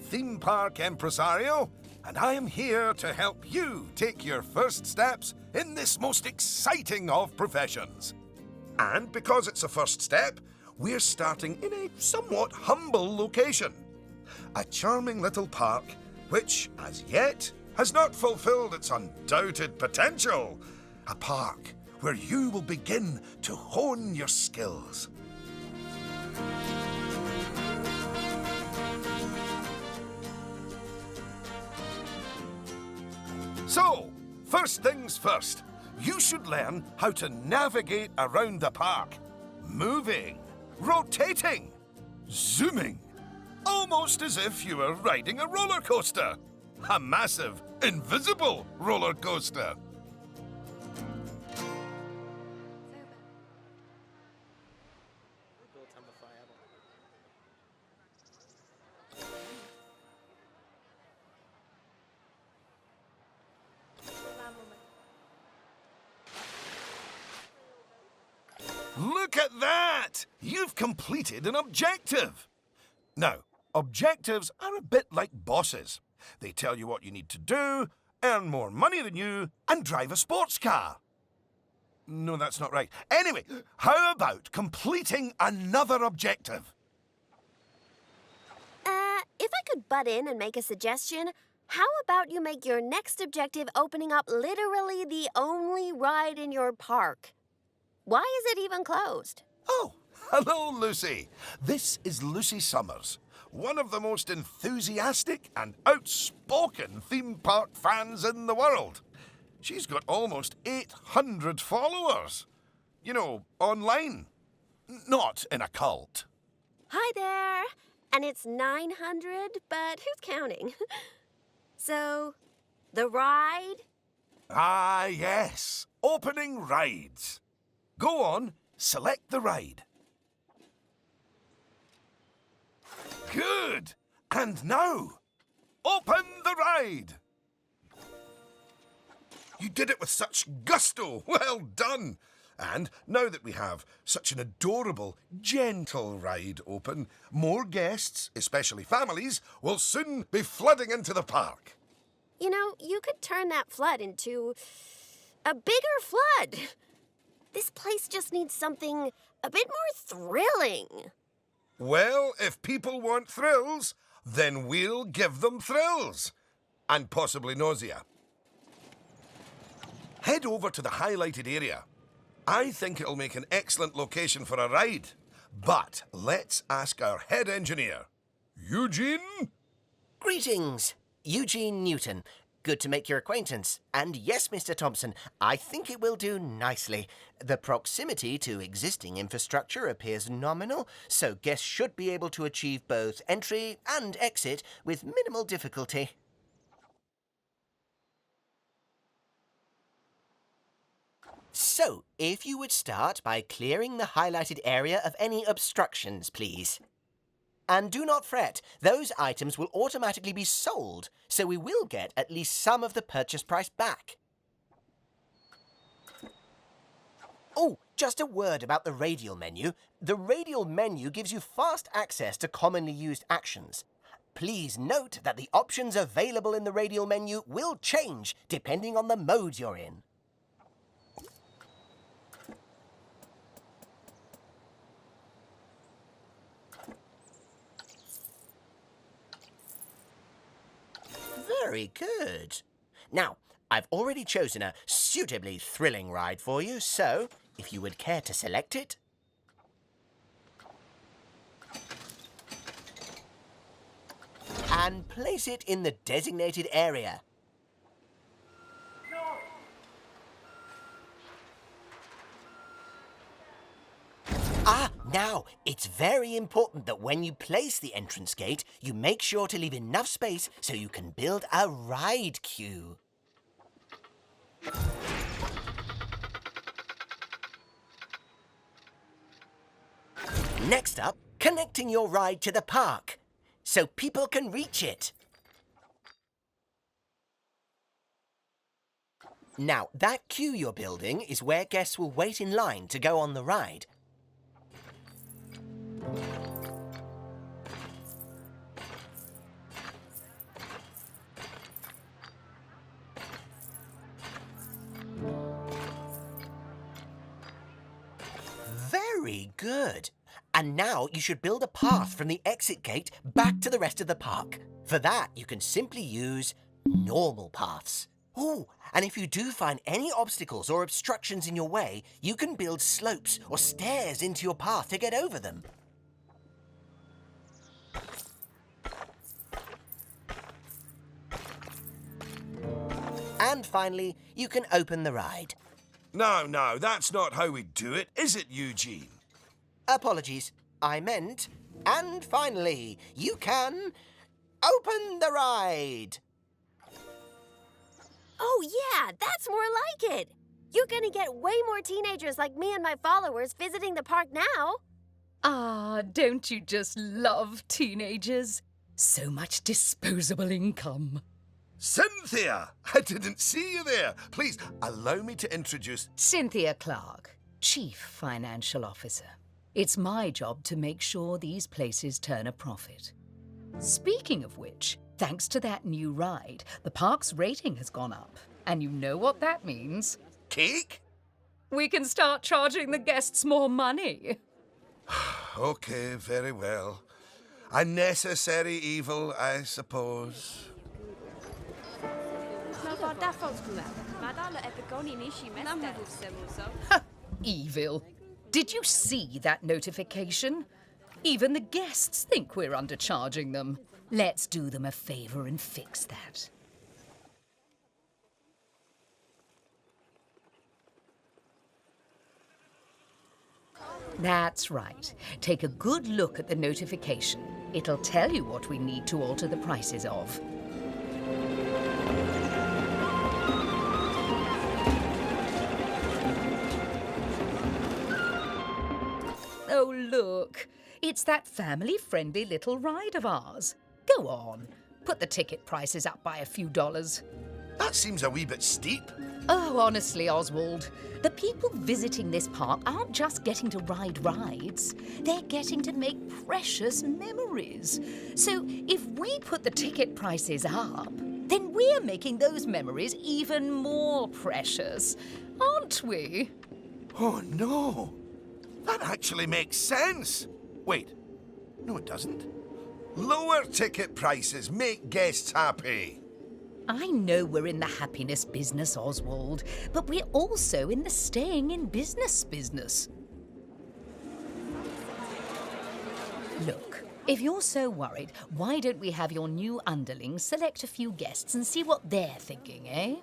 theme park impresario, and I am here to help you take your first steps in this most exciting of professions. And because it's a first step, we're starting in a somewhat humble location. A charming little park which, as yet, has not fulfilled its undoubted potential. A park where you will begin to hone your skills. So, first things first, you should learn how to navigate around the park. Moving, rotating, zooming. Almost as if you were riding a roller coaster. A massive, invisible roller coaster. Look at that! You've completed an objective. Now, objectives are a bit like bosses. They tell you what you need to do, earn more money than you, and drive a sports car. No, that's not right. Anyway, how about completing another objective? If I could butt in and make a suggestion, how about you make your next objective opening up literally the only ride in your park? Why is it even closed? Oh, hello, Lucy. This is Lucy Summers, one of the most enthusiastic and outspoken theme park fans in the world. She's got almost 800 followers. You know, online. Not in a cult. Hi there. And it's 900, but who's counting? So, the ride? Ah, yes. Opening rides. Go on, select the ride. Good. And now, open the ride. You did it with such gusto. Well done. And now that we have such an adorable, gentle ride open, more guests, especially families, will soon be flooding into the park. You know, you could turn that flood into a bigger flood. This place just needs something a bit more thrilling. Well, if people want thrills, then we'll give them thrills. And possibly nausea. Head over to the highlighted area. I think it'll make an excellent location for a ride. But let's ask our head engineer. Eugene? Greetings, Eugene Newton. Good to make your acquaintance. And yes, Mr. Thompson, I think it will do nicely. The proximity to existing infrastructure appears nominal, so guests should be able to achieve both entry and exit with minimal difficulty. So, if you would start by clearing the highlighted area of any obstructions, please. And do not fret, those items will automatically be sold, so we will get at least some of the purchase price back. Oh, just a word about the radial menu. The radial menu gives you fast access to commonly used actions. Please note that the options available in the radial menu will change depending on the mode you're in. Very good. Now, I've already chosen a suitably thrilling ride for you, so if you would care to select it. And place it in the designated area. Now, it's very important that when you place the entrance gate, you make sure to leave enough space so you can build a ride queue. Next up, connecting your ride to the park, so people can reach it. Now, that queue you're building is where guests will wait in line to go on the ride. Good. And now you should build a path from the exit gate back to the rest of the park. For that, you can simply use normal paths. Oh, and if you do find any obstacles or obstructions in your way, you can build slopes or stairs into your path to get over them. And finally, you can open the ride. No, that's not how we do it, is it, Eugene? Apologies, I meant, and finally, you can open the ride. Oh, yeah, that's more like it. You're gonna get way more teenagers like me and my followers visiting the park now. Ah, don't you just love teenagers? So much disposable income. Cynthia! I didn't see you there. Please, allow me to introduce... Cynthia Clark, Chief Financial Officer. It's my job to make sure these places turn a profit. Speaking of which, thanks to that new ride, the park's rating has gone up. And you know what that means? Cake? We can start charging the guests more money. Okay, very well. A necessary evil, I suppose. Evil. Did you see that notification? Even the guests think we're undercharging them. Let's do them a favor and fix that. That's right. Take a good look at the notification. It'll tell you what we need to alter the prices of. Oh, look. It's that family-friendly little ride of ours. Go on. Put the ticket prices up by a few dollars. That seems a wee bit steep. Oh, honestly, Oswald, the people visiting this park aren't just getting to ride rides. They're getting to make precious memories. So if we put the ticket prices up, then we're making those memories even more precious, aren't we? Oh, no. That actually makes sense. Wait. No, it doesn't. Lower ticket prices make guests happy. I know we're in the happiness business, Oswald, but we're also in the staying in business business. Look, if you're so worried, why don't we have your new underlings select a few guests and see what they're thinking, eh?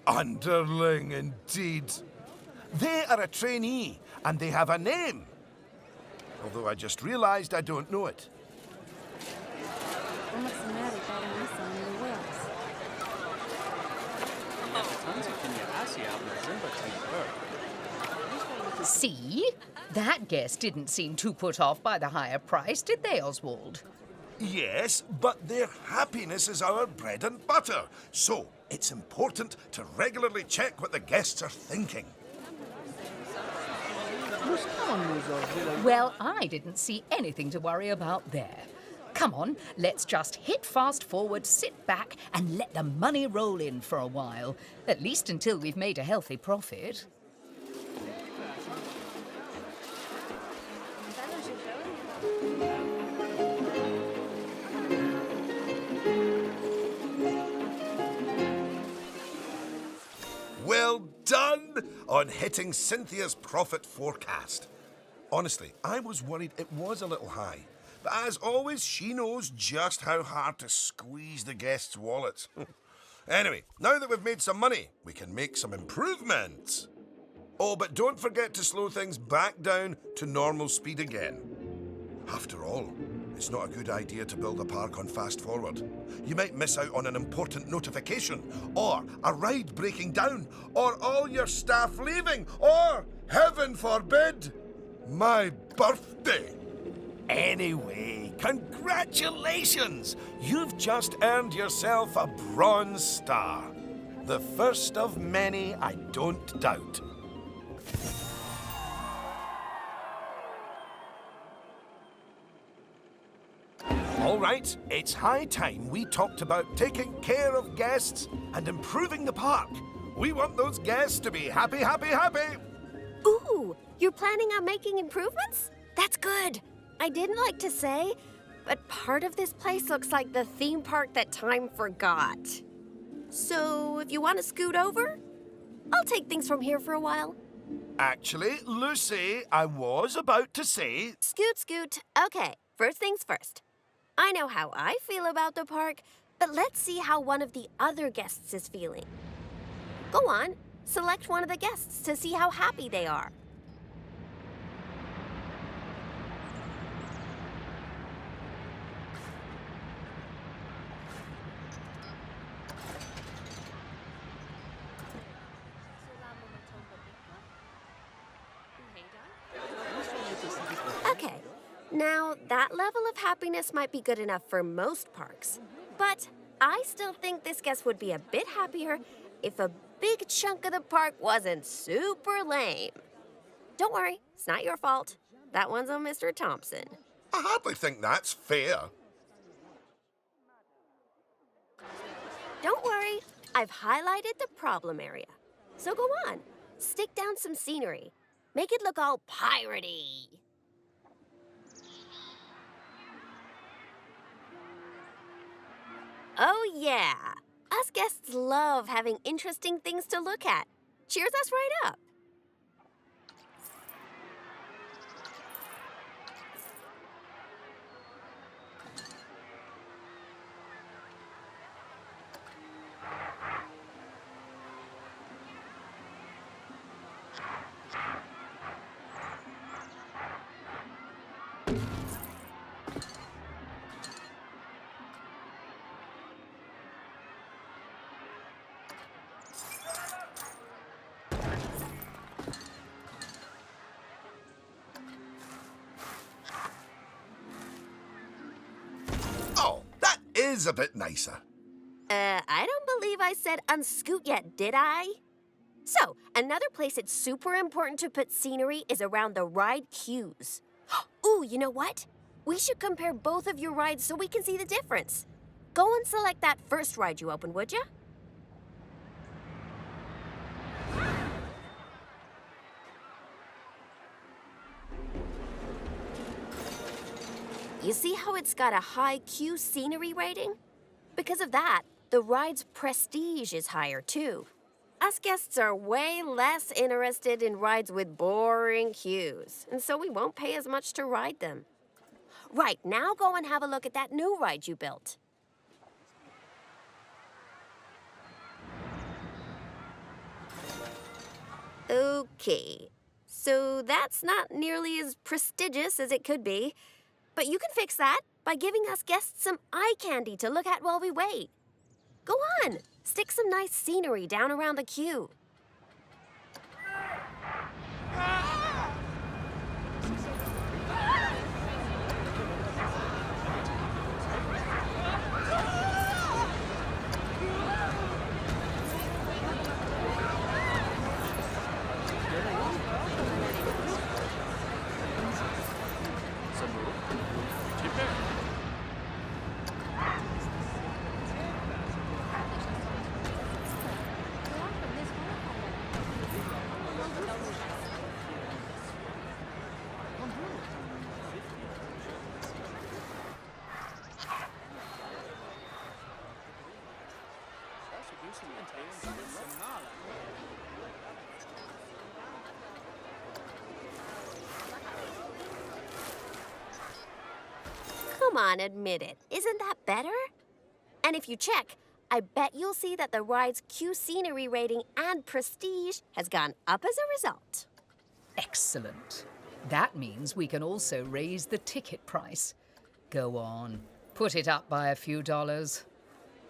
Underling, indeed. They are a trainee, and they have a name. Although I just realized I don't know it. See? That guest didn't seem too put off by the higher price, did they, Oswald? Yes, but their happiness is our bread and butter. So it's important to regularly check what the guests are thinking. Well, I didn't see anything to worry about there. Come on, let's just hit fast forward, sit back, and let the money roll in for a while. At least until we've made a healthy profit. Well done on hitting Cynthia's profit forecast. Honestly, I was worried it was a little high. But as always, she knows just how hard to squeeze the guests' wallets. Anyway, now that we've made some money, we can make some improvements. Oh, but don't forget to slow things back down to normal speed again. After all, it's not a good idea to build a park on fast forward. You might miss out on an important notification, or a ride breaking down, or all your staff leaving, or, heaven forbid, my birthday. Anyway, congratulations! You've just earned yourself a bronze star. The first of many, I don't doubt. All right, it's high time we talked about taking care of guests and improving the park. We want those guests to be happy, happy, happy. Ooh, you're planning on making improvements? That's good. I didn't like to say, but part of this place looks like the theme park that time forgot. So, if you want to scoot over, I'll take things from here for a while. Actually, Lucy, I was about to say... Scoot, scoot. Okay, first things first. I know how I feel about the park, but let's see how one of the other guests is feeling. Go on, select one of the guests to see how happy they are. Okay, now that level of happiness might be good enough for most parks, but I still think this guest would be a bit happier if a big chunk of the park wasn't super lame. Don't worry, it's not your fault. That one's on Mr. Thompson. I hardly think that's fair. Don't worry, I've highlighted the problem area. So go on, stick down some scenery. Make it look all piratey. Oh yeah, us guests love having interesting things to look at. Cheers us right up. Oh, that is a bit nicer. I don't believe I said unscoot yet, did I? So, another place it's super important to put scenery is around the ride queues. Ooh, you know what? We should compare both of your rides so we can see the difference. Go and select that first ride you opened, would ya? You see how it's got a high queue scenery rating? Because of that, the ride's prestige is higher too. Us guests are way less interested in rides with boring queues, and so we won't pay as much to ride them. Right, now go and have a look at that new ride you built. Okay, so that's not nearly as prestigious as it could be, but you can fix that by giving us guests some eye candy to look at while we wait. Go on, stick some nice scenery down around the queue. Come on, admit it. Isn't that better? And if you check, I bet you'll see that the ride's queue scenery rating and prestige has gone up as a result. Excellent. That means we can also raise the ticket price. Go on, put it up by a few dollars.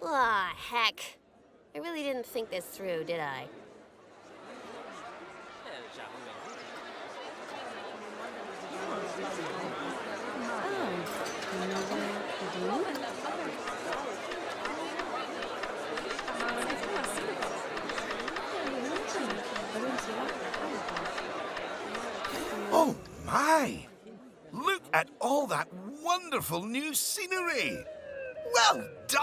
Ah, heck. I really didn't think this through, did I? Oh, my! Look at all that wonderful new scenery! Well done!